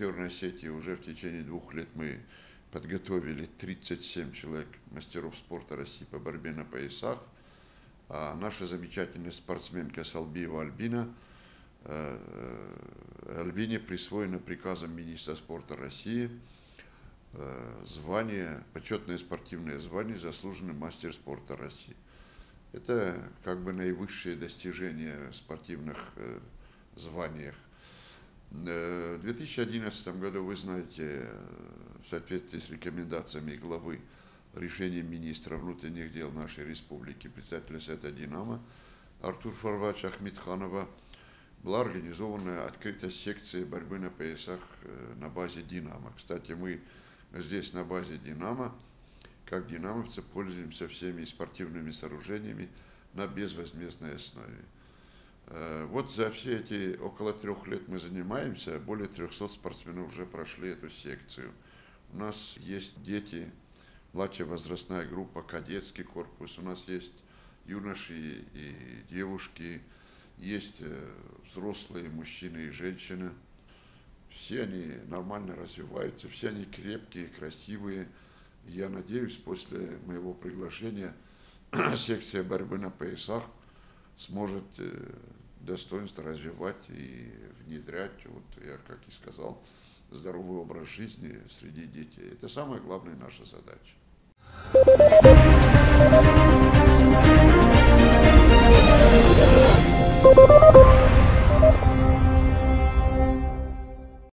Северной Осетии уже в течение 2 лет мы подготовили 37 человек, мастеров спорта России по борьбе на поясах. А наша замечательная спортсменка Салбиева Альбина, Альбине присвоено приказом министра спорта России звание, почетное спортивное звание «Заслуженный мастер спорта России». Это как бы наивысшее достижение в спортивных званиях. В 2011 году, вы знаете, в соответствии с рекомендациями главы, решением министра внутренних дел нашей республики, председателя Совета «Динамо» Артур Фарвач Ахмедханова, была организована открытая секция борьбы на поясах на базе «Динамо». Кстати, мы здесь на базе «Динамо», как динамовцы, пользуемся всеми спортивными сооружениями на безвозмездной основе. Вот за все эти около 3 лет мы занимаемся, более 300 спортсменов уже прошли эту секцию. У нас есть дети, младшая возрастная группа, кадетский корпус, у нас есть юноши и девушки, есть взрослые мужчины и женщины. Все они нормально развиваются, все они крепкие, красивые. Я надеюсь, после моего приглашения секция борьбы на поясах сможет достоинство развивать и внедрять, вот я как и сказал, здоровый образ жизни среди детей. Это самая главная наша задача.